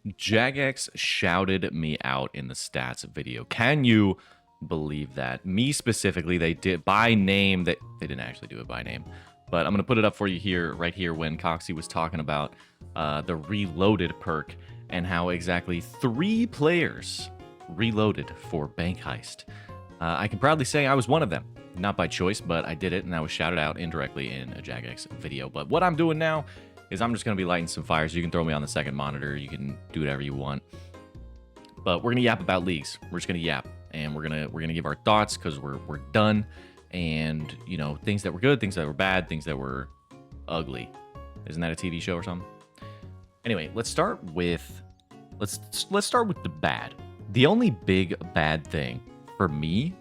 JAGEX shouted me out in the stats video. Can you believe that? Me specifically, they did by name. They didn't actually do it by name, but I'm gonna put it up for you here, right here, when Coxie was talking about the reloaded perk and how exactly 3 players reloaded for bank heist. I can proudly say I was one of them. Not by choice, but I did it, and I was shouted out indirectly in a JAGEX video. But what I'm doing now is I'm just going to be lighting some fires. You can throw me on the second monitor. You can do whatever you want. But we're going to yap about leagues. We're just going to yap, and we're going to give our thoughts because we're done. And, you know, things that were good, things that were bad, things that were ugly. Isn't that a TV show or something? Anyway, let's start with the bad. The only big bad thing for me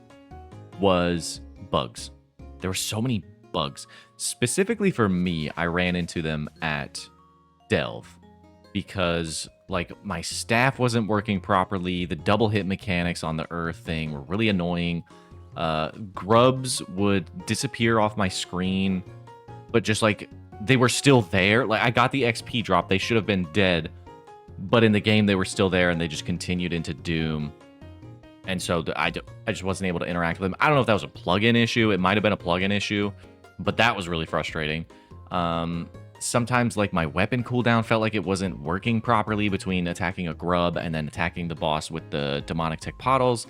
was bugs. There were so many bugs. Specifically for me, I ran into them at Delve because like my staff wasn't working properly. The double hit mechanics on the earth thing were really annoying. Grubs would disappear off my screen, but just like they were still there. Like I got the XP drop. They should have been dead, but in the game they were still there and they just continued into Doom. And so I just wasn't able to interact with them. I don't know if that was a plugin issue. It might have been a plugin issue, but that was really frustrating. Sometimes like my weapon cooldown felt like it wasn't working properly between attacking a grub and then attacking the boss with the demonic tech pottles.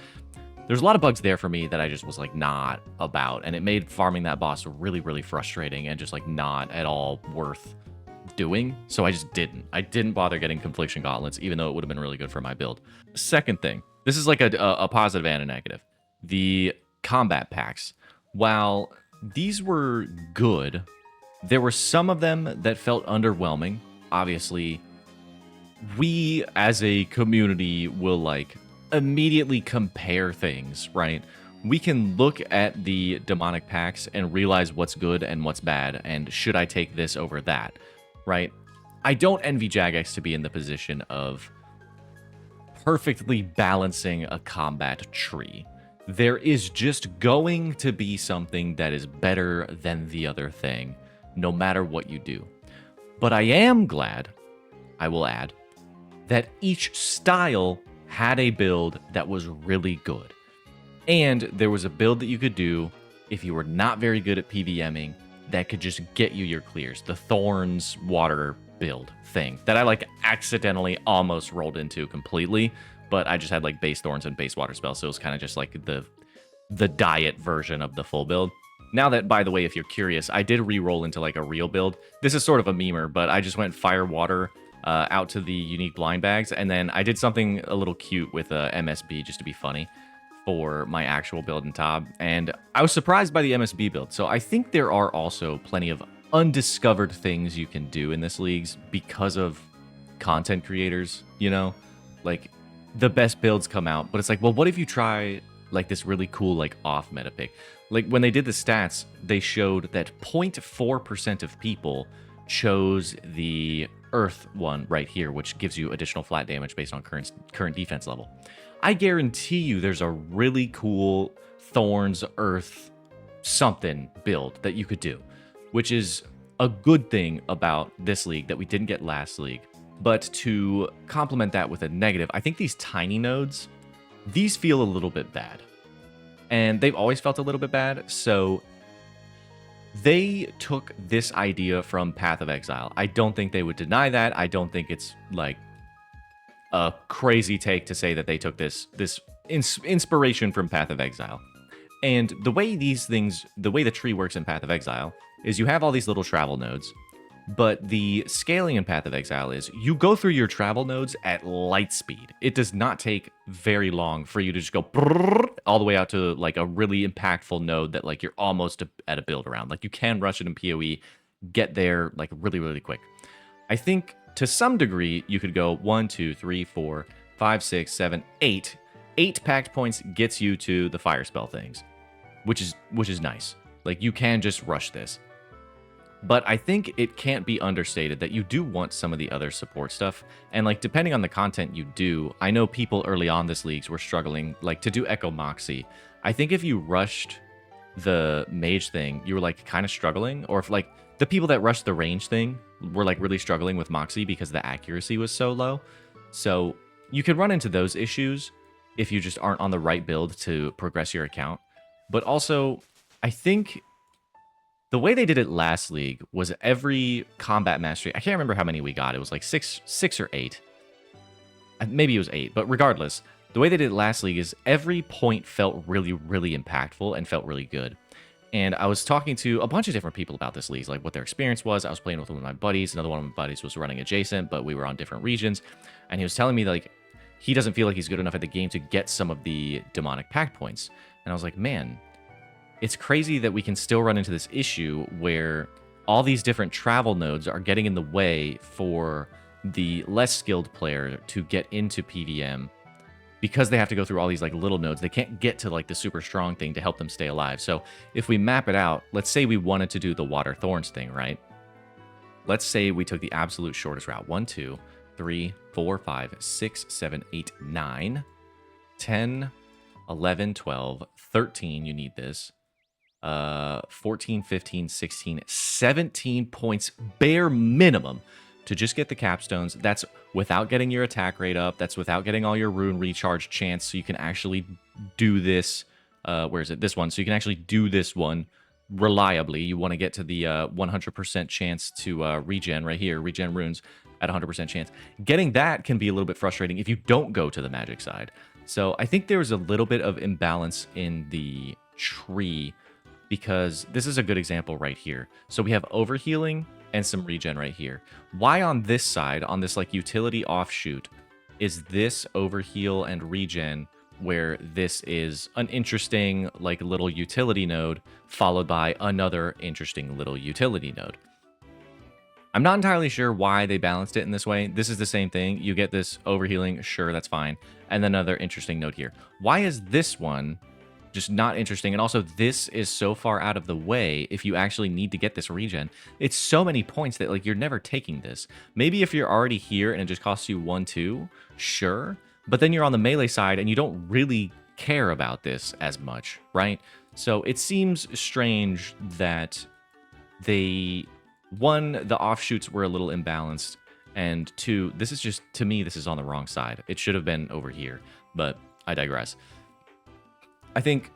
There's a lot of bugs there for me that I just was like not about, and it made farming that boss really, really frustrating and just like not at all worth doing. So I just didn't. I didn't bother getting Confliction Gauntlets, even though it would have been really good for my build. Second thing, this is like a positive and a negative. The combat packs. While these were good, there were some of them that felt underwhelming. Obviously, we as a community will like immediately compare things, right? We can look at the demonic packs and realize what's good and what's bad, and should I take this over that, right? I don't envy JAGEX to be in the position of perfectly balancing a combat tree. There is just going to be something that is better than the other thing, no matter what you do. But I am glad, I will add, that each style had a build that was really good. And there was a build that you could do if you were not very good at PVMing that could just get you your clears. The Thorns water build thing that I like accidentally almost rolled into completely, but I just had like base Thorns and base water spells, so it was kind of just like the diet version of the full build. Now that, by the way, if you're curious, I did re-roll into like a real build. This is sort of a memer, but I just went fire water out to the unique blind bags, and then I did something a little cute with MSB just to be funny for my actual build in Tob, and I was surprised by the MSB build. So I think there are also plenty of undiscovered things you can do in this leagues because of content creators, you know? Like, the best builds come out, but it's like, well, what if you try like this really cool like off meta pick? Like when they did the stats, they showed that 0.4% of people chose the Earth one right here, which gives you additional flat damage based on current defense level. I guarantee you there's a really cool Thorns, Earth, something build that you could do, which is a good thing about this league that we didn't get last league. But to complement that with a negative, I think these tiny nodes, these feel a little bit bad. And they've always felt a little bit bad, so they took this idea from Path of Exile. I don't think they would deny that. I don't think it's like a crazy take to say that they took this inspiration from Path of Exile. And the way these things, the way the tree works in Path of Exile is you have all these little travel nodes, but the scaling in Path of Exile is you go through your travel nodes at light speed. It does not take very long for you to just go all the way out to like a really impactful node that like you're almost at a build around. Like you can rush it in PoE, get there like really, really quick. I think to some degree you could go 1, 2, 3, 4, 5, 6, 7, 8. 8 packed points gets you to the fire spell things, which is nice. Like you can just rush this. But I think it can't be understated that you do want some of the other support stuff. And like, depending on the content you do, I know people early on this leagues were struggling, like to do Echo Moxie. I think if you rushed the mage thing, you were like kind of struggling. Or if like the people that rushed the range thing were like really struggling with Moxie because the accuracy was so low. So you could run into those issues if you just aren't on the right build to progress your account. But also, I think the way they did it last league was every combat mastery. I can't remember how many we got. It was like six or eight. Maybe it was eight. But regardless, the way they did it last league is every point felt really, really impactful and felt really good. And I was talking to a bunch of different people about this league, like what their experience was. I was playing with one of my buddies. Another one of my buddies was running adjacent, but we were on different regions. And he was telling me, like, he doesn't feel like he's good enough at the game to get some of the demonic pact points. And I was like, man, it's crazy that we can still run into this issue where all these different travel nodes are getting in the way for the less skilled player to get into PVM because they have to go through all these like little nodes. They can't get to like the super strong thing to help them stay alive. So if we map it out, let's say we wanted to do the water thorns thing, right? Let's say we took the absolute shortest route. 1, 2, 3, 4, 5, 6, 7, 8, 9, 10, 11, 12, 13. You need this. 14, 15, 16, 17 points bare minimum to just get the capstones. That's without getting your attack rate up. That's without getting all your rune recharge chance. So you can actually do this. Where is it? This one. So you can actually do this one reliably. You want to get to the 100% chance to regen right here. Regen runes at 100% chance. Getting that can be a little bit frustrating if you don't go to the magic side. So I think there's a little bit of imbalance in the tree because this is a good example right here. So we have overhealing and some regen right here. Why on this side, on this like utility offshoot, is this overheal and regen where this is an interesting like little utility node followed by another interesting little utility node? I'm not entirely sure why they balanced it in this way. This is the same thing. You get this overhealing, sure, that's fine. And then another interesting node here. Why is this one just not interesting? And also, this is so far out of the way if you actually need to get this regen. It's so many points that like you're never taking this. Maybe if you're already here and it just costs you 1, 2, sure. But then you're on the melee side and you don't really care about this as much, right? So it seems strange that they, one, the offshoots were a little imbalanced, and two, this is just, to me, this is on the wrong side. It should have been over here, but I digress. I think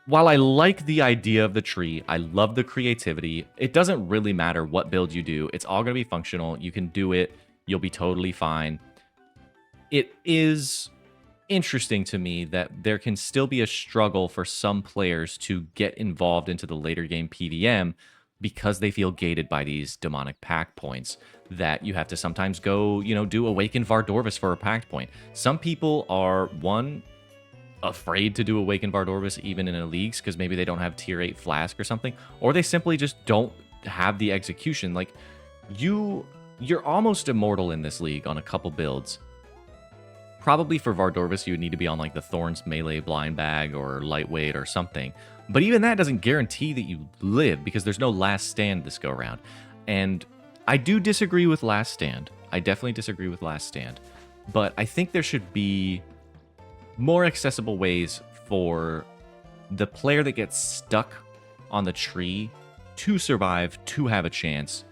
while I like the idea of the tree, I love the creativity, it doesn't really matter what build you do. It's all going to be functional. You can do it. You'll be totally fine. It is interesting to me that there can still be a struggle for some players to get involved into the later game PVM because they feel gated by these demonic pact points that you have to sometimes go, you know, do Awaken Vardorvis for a pact point. Some people are, one, afraid to do Awaken Vardorvis even in a leagues because maybe they don't have tier 8 flask or something, or they simply just don't have the execution. Like, you're almost immortal in this league on a couple builds. Probably for Vardorvis, you would need to be on like the Thorns melee blind bag or lightweight or something. But even that doesn't guarantee that you live because there's no last stand this go around. And I do disagree with last stand. I definitely disagree with last stand. But I think there should be more accessible ways for the player that gets stuck on the tree to survive, to have a chance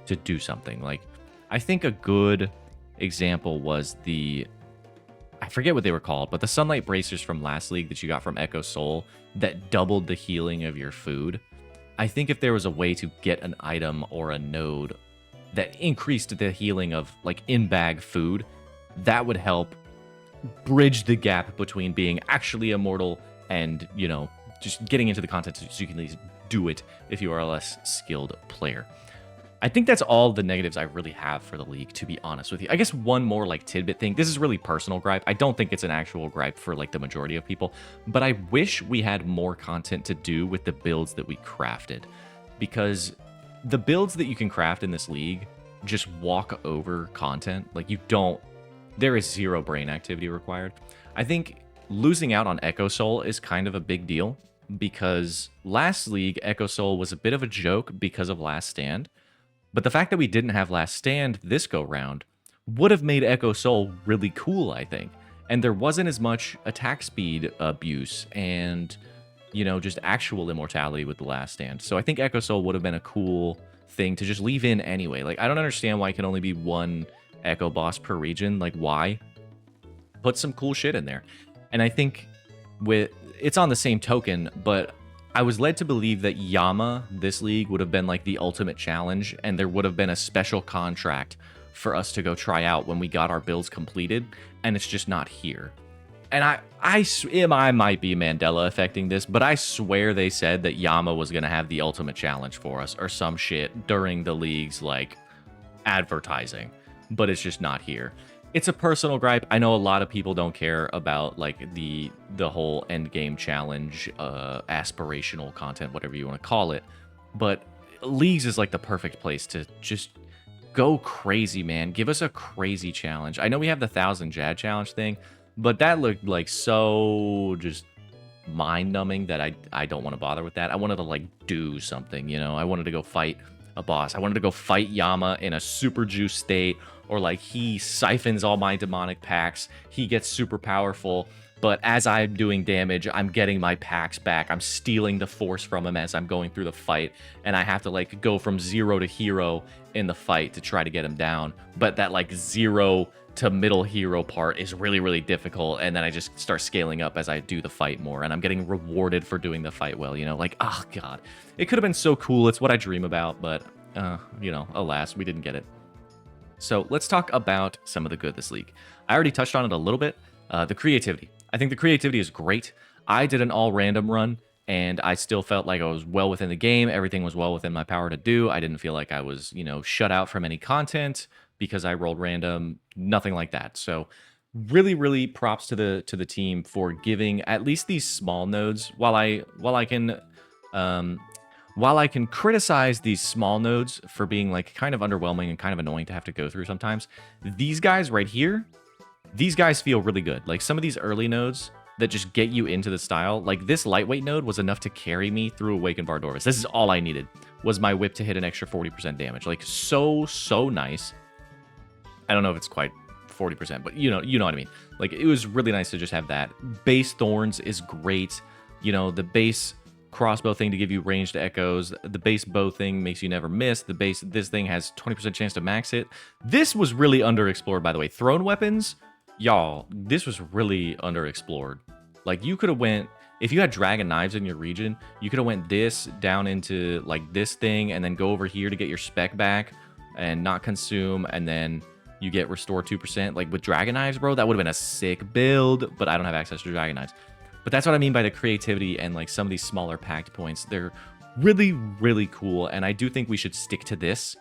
to do something. Like, I think a good example was I forget what they were called, but the Sunlight Bracers from last league that you got from Echo Soul that doubled the healing of your food. I think if there was a way to get an item or a node that increased the healing of like in-bag food, that would help bridge the gap between being actually immortal and, you know, just getting into the content so you can at least do it if you are a less skilled player. I think that's all the negatives I really have for the league, to be honest with you. I guess one more like tidbit thing. This is really personal gripe. I don't think it's an actual gripe for like the majority of people, but I wish we had more content to do with the builds that we crafted, because the builds that you can craft in this league just walk over content. Like, there is zero brain activity required. I think losing out on Echo Soul is kind of a big deal because last league, Echo Soul was a bit of a joke because of Last Stand. But the fact that we didn't have Last Stand this go round would have made Echo Soul really cool, I think. And there wasn't as much attack speed abuse and, you know, just actual immortality with the Last Stand. So I think Echo Soul would have been a cool thing to just leave in anyway. Like, I don't understand why it can only be one Echo Boss per region. Like, why? Put some cool shit in there. And I think with it's on the same token, but I was led to believe that Yama, this league, would have been like the ultimate challenge, and there would have been a special contract for us to go try out when we got our builds completed, and it's just not here. And I might be Mandela affecting this, but I swear they said that Yama was going to have the ultimate challenge for us or some shit during the league's like advertising, but it's just not here. It's a personal gripe. I know a lot of people don't care about like the whole end game challenge, aspirational content, whatever you want to call it, but leagues is like the perfect place to just go crazy, man. Give us a crazy challenge. I know we have the 1,000 JAD challenge thing, but that looked like so just mind-numbing that I don't want to bother with that. I wanted to like do something, you know. I wanted to go fight a boss. I wanted to go fight Yama in a super juice state, or like he siphons all my demonic packs. He gets super powerful, but as I'm doing damage, I'm getting my packs back. I'm stealing the force from him as I'm going through the fight, and I have to like go from 0 to hero in the fight to try to get him down. But that like 0 to middle hero part is really, really difficult, and then I just start scaling up as I do the fight more, and I'm getting rewarded for doing the fight well, you know? Like, oh god. It could have been so cool. It's what I dream about, but, you know, alas, we didn't get it. So let's talk about some of the good this league. I already touched on it a little bit. The creativity. I think the creativity is great. I did an all-random run, and I still felt like I was well within the game. Everything was well within my power to do. I didn't feel like I was, you know, shut out from any content because I rolled random. Nothing like that. So really, really props to the team for giving at least these small nodes. While I can criticize these small nodes for being like kind of underwhelming and kind of annoying to have to go through sometimes, these guys right here, these guys feel really good. Like some of these early nodes that just get you into the style, like this lightweight node was enough to carry me through Awakened Vardorus. This is all I needed, was my whip to hit an extra 40% damage. Like so nice. I don't know if it's quite 40%, but you know what I mean. Like it was really nice to just have that. Base Thorns is great. You know, the base crossbow thing to give you ranged echoes. The base bow thing makes you never miss. This thing has 20% chance to max it. This was really underexplored, by the way. Thrown weapons, y'all, this was really underexplored. Like you could have went, if you had dragon knives in your region, you could have went this down into like this thing and then go over here to get your spec back and not consume, and then you get restore 2%. Like with dragon knives, bro, that would have been a sick build, but I don't have access to dragon knives. But that's what I mean by the creativity and like some of these smaller packed points. They're really, really cool, and I do think we should stick to this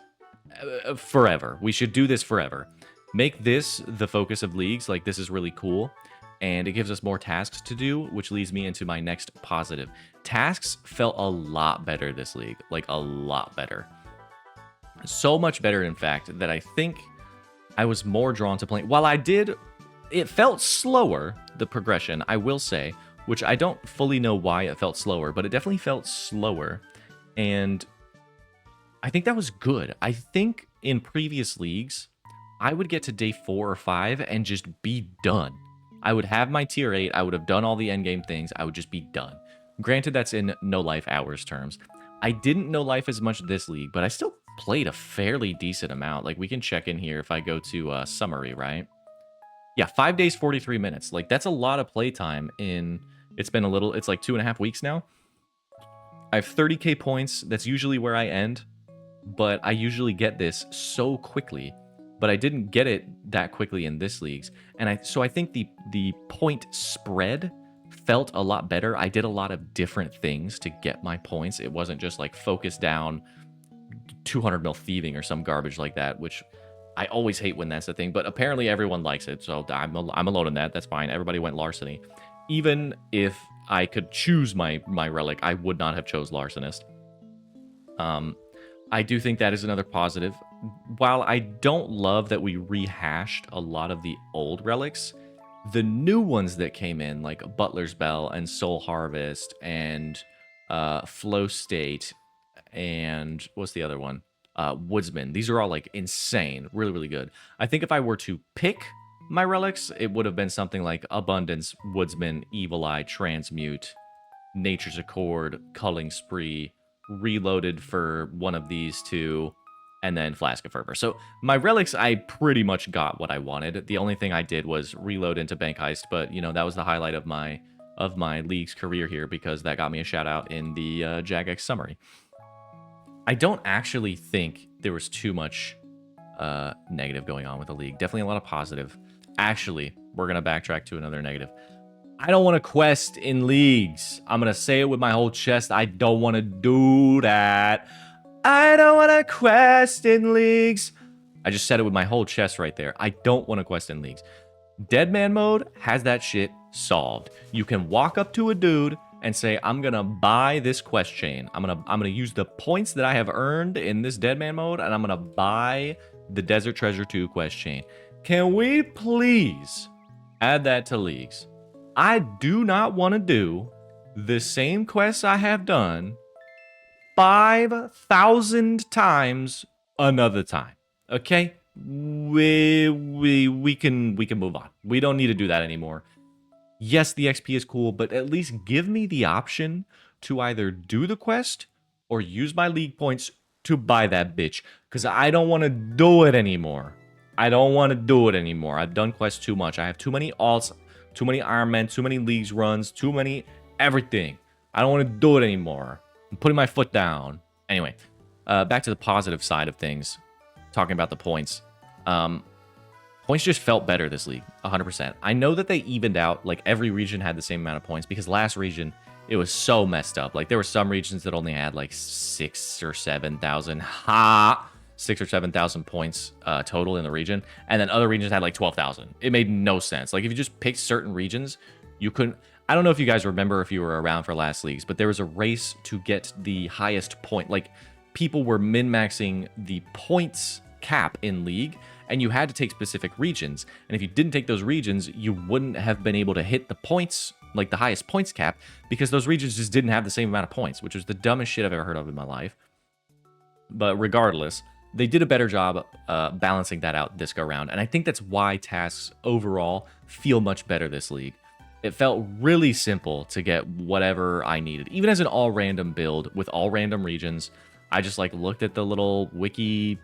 forever. We should do this forever. Make this the focus of leagues. Like this is really cool, and it gives us more tasks to do, which leads me into my next positive. Tasks felt a lot better this league, like a lot better. So much better, in fact, that I think I was more drawn to playing. While it felt slower, the progression, I will say, which I don't fully know why it felt slower, but it definitely felt slower. And I think that was good. I think in previous leagues, I would get to day 4 or 5 and just be done. I would have my tier 8. I would have done all the endgame things. I would just be done. Granted, that's in no life hours terms. I didn't know life as much this league, but I still played a fairly decent amount. Like we can check in here if I go to summary, right? Yeah, 5 days, 43 minutes. Like that's a lot of playtime in, it's been a little, it's like 2.5 weeks now. I have 30k points. That's usually where I end, but I usually get this so quickly, but I didn't get it that quickly in this leagues. And so I think the point spread felt a lot better. I did a lot of different things to get my points. It wasn't just like focus down 200 mil thieving or some garbage like that, which I always hate when that's the thing, but apparently everyone likes it, so I'm alone in that. That's fine. Everybody went larceny. Even if I could choose my relic, I would not have chose larcenist. I do think that is another positive. While I don't love that we rehashed a lot of the old relics, the new ones that came in, like Butler's Bell and Soul Harvest and Flow State and what's the other one? Woodsman. These are all like insane, really, really good. I think if I were to pick my relics, it would have been something like Abundance, Woodsman, Evil Eye, Transmute, Nature's Accord, Culling Spree, Reloaded for one of these two, and then Flask of Fervor. So my relics, I pretty much got what I wanted. The only thing I did was reload into Bank Heist, but you know, that was the highlight of my league's career here because that got me a shout out in the JAGEX summary. I don't actually think there was too much negative going on with the league. Definitely a lot of positive. Actually, we're going to backtrack to another negative. I don't want to quest in leagues. I'm going to say it with my whole chest. I don't want to do that. I don't want to quest in leagues. I just said it with my whole chest right there. I don't want to quest in leagues. Deadman mode has that shit solved. You can walk up to a dude and say, I'm gonna buy this quest chain. I'm gonna use the points that I have earned in this Deadman mode, and I'm gonna buy the Desert Treasure 2 quest chain. Can we please add that to leagues? I do not want to do the same quests I have done 5,000 times another time. Okay? We can move on. We don't need to do that anymore. Yes, the XP is cool, but at least give me the option to either do the quest or use my league points to buy that bitch. Because I don't want to do it anymore. I don't want to do it anymore. I've done quests too much. I have too many alts, too many Iron Men, too many leagues runs, too many everything. I don't want to do it anymore. I'm putting my foot down. Anyway, back to the positive side of things. Talking about the points. Points just felt better this league, 100%. I know that they evened out, like every region had the same amount of points because last region, it was so messed up. Like there were some regions that only had like 6,000 or 7,000, 6,000 or 7,000 points total in the region. And then other regions had like 12,000. It made no sense. Like if you just picked certain regions, you couldn't. I don't know if you guys remember if you were around for last leagues, but there was a race to get the highest point. Like people were min-maxing the points cap in league, and you had to take specific regions. And if you didn't take those regions, you wouldn't have been able to hit the points, like the highest points cap, because those regions just didn't have the same amount of points, which was the dumbest shit I've ever heard of in my life. But regardless, they did a better job balancing that out this go round. And I think that's why tasks overall feel much better this league. It felt really simple to get whatever I needed. Even as an all random build with all random regions, I just like looked at the little wiki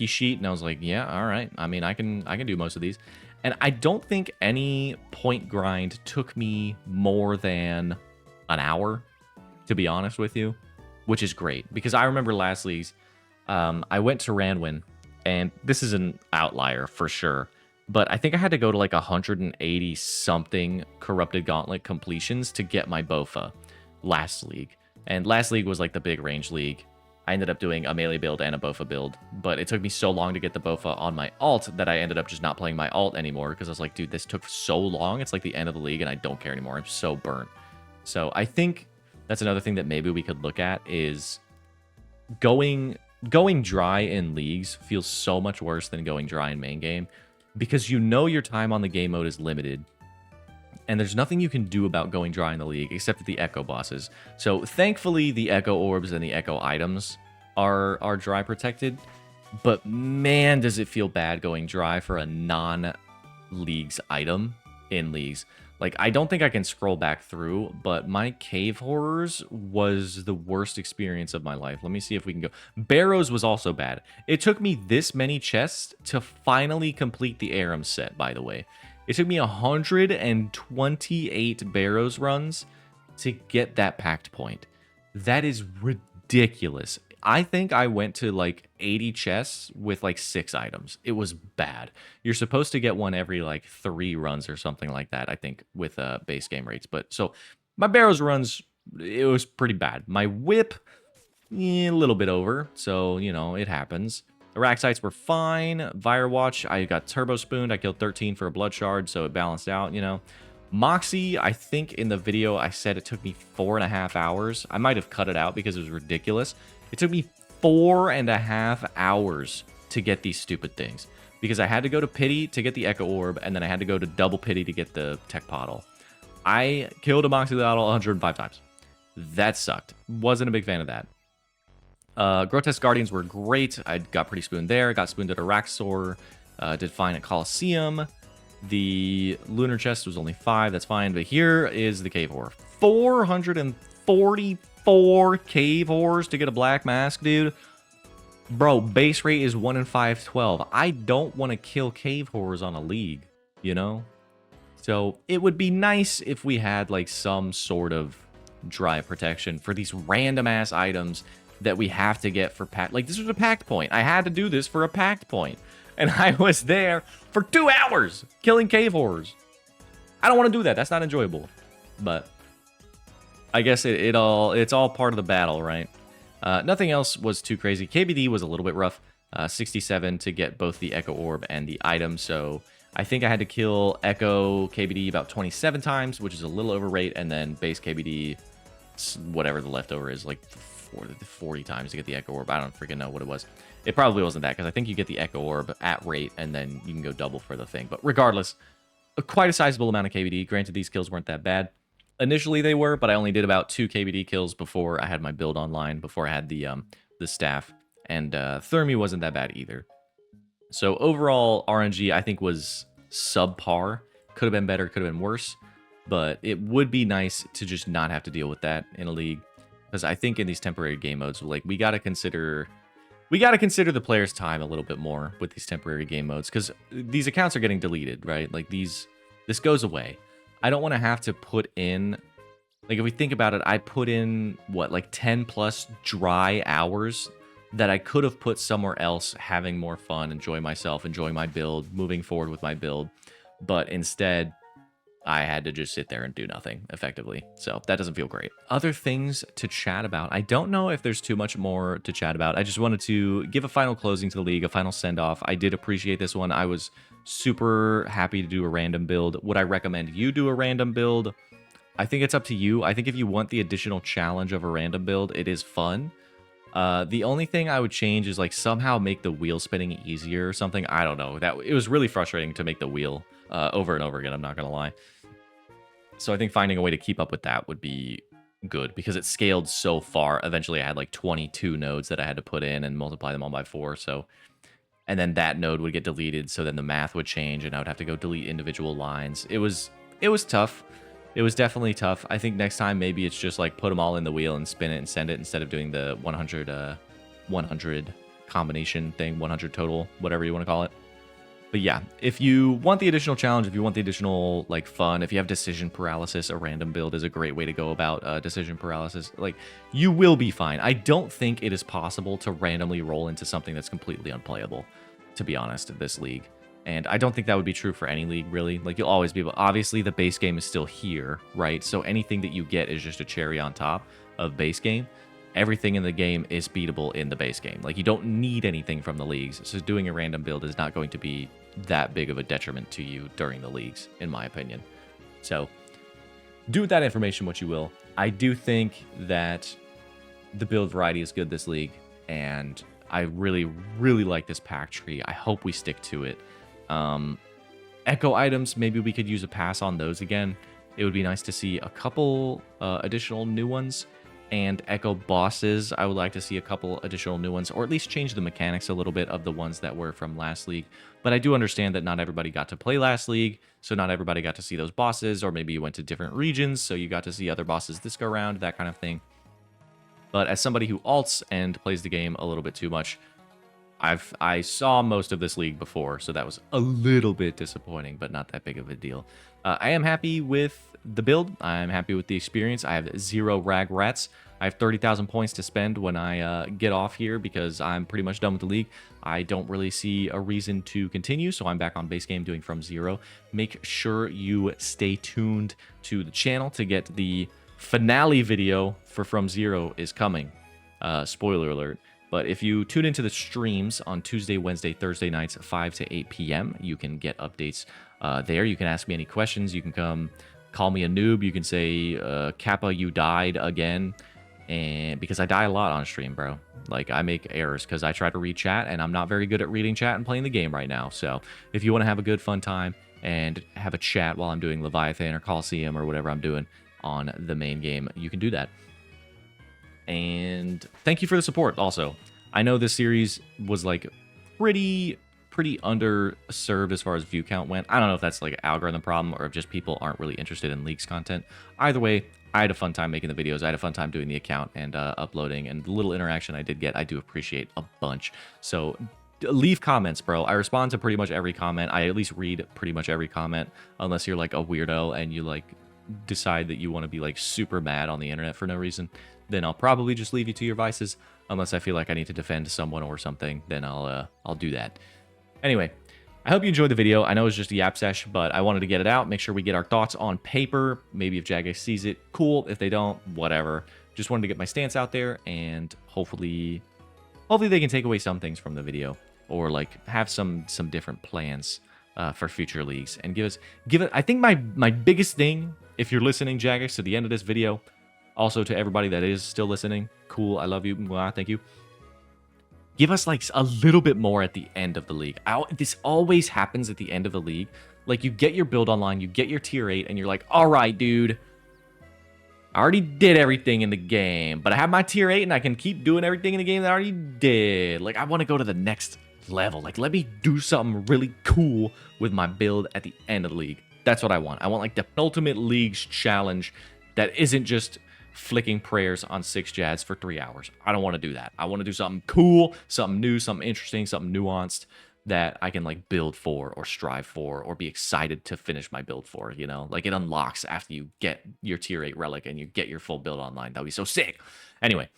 sheet and I was like, yeah, all right. I mean, I can do most of these. And I don't think any point grind took me more than an hour, to be honest with you, which is great because I remember last leagues, I went to Ranwin, and this is an outlier for sure, but I think I had to go to like 180 something Corrupted Gauntlet completions to get my Bofa last league. And last league was like the big range league. I ended up doing a melee build and a Bofa build, but it took me so long to get the Bofa on my alt that I ended up just not playing my alt anymore because I was like, dude, this took so long. It's like the end of the league and I don't care anymore. I'm so burnt. So I think that's another thing that maybe we could look at is going dry in leagues feels so much worse than going dry in main game because you know your time on the game mode is limited. And there's nothing you can do about going dry in the league except for the Echo bosses. So thankfully, the Echo orbs and the Echo items are dry protected. But man, does it feel bad going dry for a non-leagues item in leagues. Like, I don't think I can scroll back through, but my Cave Horrors was the worst experience of my life. Let me see if we can go. Barrows was also bad. It took me this many chests to finally complete the Aram set, by the way. It took me 128 Barrows runs to get that packed point. That is ridiculous. I think I went to like 80 chests with like 6 items. It was bad. You're supposed to get one every like 3 runs or something like that, I think, with base game rates. But so my Barrows runs, it was pretty bad. My whip, a little bit over. So, you know, it happens. The rack sites were fine. Firewatch, I got turbo spooned. I killed 13 for a blood shard, so it balanced out, you know. Moxie, I think in the video I said it took me 4.5 hours. I might have cut it out because it was ridiculous. It took me 4.5 hours to get these stupid things because I had to go to Pity to get the Echo Orb, and then I had to go to Double Pity to get the Tech Pottle. I killed a Moxie Battle 105 times. That sucked. Wasn't a big fan of that. Grotesque Guardians were great. I got pretty spooned there. Got spooned at Araxor. Did fine at Coliseum. The Lunar Chest was only 5. That's fine. But here is the Cave Horror. 444 Cave Horrors to get a Black Mask, dude. Bro, base rate is 1 in 512. I don't want to kill cave horrors on a league, you know? So it would be nice if we had like some sort of dry protection for these random ass items that we have to get for pact. Like this was a pact point. I had to do this for a pact point. And I was there for 2 hours killing cave horrors. I don't want to do that. That's not enjoyable. But I guess it's all part of the battle, right? Nothing else was too crazy. KBD was a little bit rough. 67 to get both the Echo Orb and the item. So I think I had to kill Echo KBD about 27 times, which is a little overrate. And then base KBD, whatever the leftover is, like 40 times to get the Echo Orb. I don't freaking know what it was. It probably wasn't that, because I think you get the Echo Orb at rate, and then you can go double for the thing. But regardless, quite a sizable amount of KBD. Granted, these kills weren't that bad. Initially they were, but I only did about 2 KBD kills before I had my build online, before I had the staff. And Thermi wasn't that bad either. So overall, RNG I think was subpar. Could have been better, could have been worse. But it would be nice to just not have to deal with that in a league. Because I think in these temporary game modes, like we gotta consider the player's time a little bit more with these temporary game modes, because these accounts are getting deleted, right? Like this goes away. I don't want to have to put in, like if we think about it, I put in, what, like 10 plus dry hours that I could have put somewhere else, having more fun, enjoy myself, enjoying my build, moving forward with my build. But instead, I had to just sit there and do nothing, effectively. So that doesn't feel great. Other things to chat about. I don't know if there's too much more to chat about. I just wanted to give a final closing to the league, a final send-off. I did appreciate this one. I was super happy to do a random build. Would I recommend you do a random build? I think it's up to you. I think if you want the additional challenge of a random build, it is fun. The only thing I would change is like somehow make the wheel spinning easier or something. I don't know. It was really frustrating to make the wheel over and over again, I'm not gonna lie. So I think finding a way to keep up with that would be good, because it scaled so far. Eventually I had like 22 nodes that I had to put in and multiply them all by 4. So, and then that node would get deleted. So then the math would change and I would have to go delete individual lines. It was tough. It was definitely tough. I think next time maybe it's just like put them all in the wheel and spin it and send it, instead of doing the 100 combination thing, 100 total, whatever you want to call it. But yeah, if you want the additional challenge, if you want the additional like fun, if you have decision paralysis, a random build is a great way to go about decision paralysis. Like, you will be fine. I don't think it is possible to randomly roll into something that's completely unplayable, to be honest, in this league. And I don't think that would be true for any league, really. Like, you'll always be able... Obviously, the base game is still here, right? So anything that you get is just a cherry on top of base game. Everything in the game is beatable in the base game. Like, you don't need anything from the leagues. So doing a random build is not going to be that big of a detriment to you during the leagues, in my opinion. So do with that information what you will. I do think that the build variety is good this league, and I really, really like this pack tree. I hope we stick to it. Echo items, maybe we could use a pass on those again. It would be nice to see a couple additional new ones. And Echo bosses, I would like to see a couple additional new ones, or at least change the mechanics a little bit of the ones that were from last league. But I do understand that not everybody got to play last league, so not everybody got to see those bosses, or maybe you went to different regions, so you got to see other bosses this go around, that kind of thing. But as somebody who alts and plays the game a little bit too much, I saw most of this league before, so that was a little bit disappointing, but not that big of a deal. I am happy with the build. I'm happy with the experience. I have 0 rag rats. I have 30,000 points to spend when I get off here, because I'm pretty much done with the league. I don't really see a reason to continue, so I'm back on base game doing from 0. Make sure you stay tuned to the channel to get the finale video for From Zero is coming. Spoiler alert. But if you tune into the streams on Tuesday, Wednesday, Thursday nights, 5 to 8 p.m., you can get updates there. You can ask me any questions. You can come call me a noob. You can say, Kappa, you died again. And because I die a lot on stream, bro. Like, I make errors because I try to read chat, and I'm not very good at reading chat and playing the game right now. So if you want to have a good, fun time and have a chat while I'm doing Leviathan or Coliseum or whatever I'm doing on the main game, you can do that. And thank you for the support also. I know this series was like pretty pretty underserved as far as view count went. I don't know if that's like an algorithm problem or if just people aren't really interested in leagues content. Either way, I had a fun time making the videos. I had a fun time doing the account and uploading, and the little interaction I did get, I do appreciate a bunch. So leave comments, bro. I respond to pretty much every comment. I at least read pretty much every comment, unless you're like a weirdo and you like decide that you want to be like super mad on the internet for no reason. Then I'll probably just leave you to your vices. Unless I feel like I need to defend someone or something, then I'll do that. Anyway, I hope you enjoyed the video. I know it's just a yap sesh, but I wanted to get it out. Make sure we get our thoughts on paper. Maybe if JAGEX sees it, cool. If they don't, whatever. Just wanted to get my stance out there, and hopefully they can take away some things from the video, or like have some different plans for future leagues, and give it. I think my biggest thing, if you're listening, JAGEX, to the end of this video, also to everybody that is still listening, cool, I love you, mwah, thank you. Give us like a little bit more at the end of the league. This always happens at the end of the league. Like, you get your build online, you get your tier 8, and you're like, all right, dude, I already did everything in the game, but I have my tier 8 and I can keep doing everything in the game that I already did. Like, I want to go to the next level. Like, let me do something really cool with my build at the end of the league. That's what I want. I want like the ultimate leagues challenge that isn't just flicking prayers on 6 Jads for 3 hours. I don't want to do that. I want to do something cool, something new, something interesting, something nuanced that I can like build for or strive for or be excited to finish my build for, you know? Like, it unlocks after you get your tier 8 relic and you get your full build online. That would be so sick. Anyway,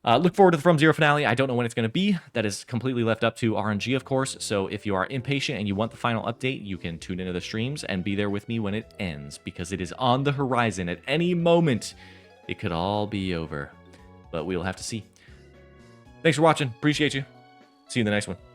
look forward to the From Zero finale. I don't know when it's going to be. That is completely left up to RNG, of course. So if you are impatient and you want the final update, you can tune into the streams and be there with me when it ends, because it is on the horizon. At any moment, it could all be over, but we'll have to see. Thanks for watching. Appreciate you. See you in the next one.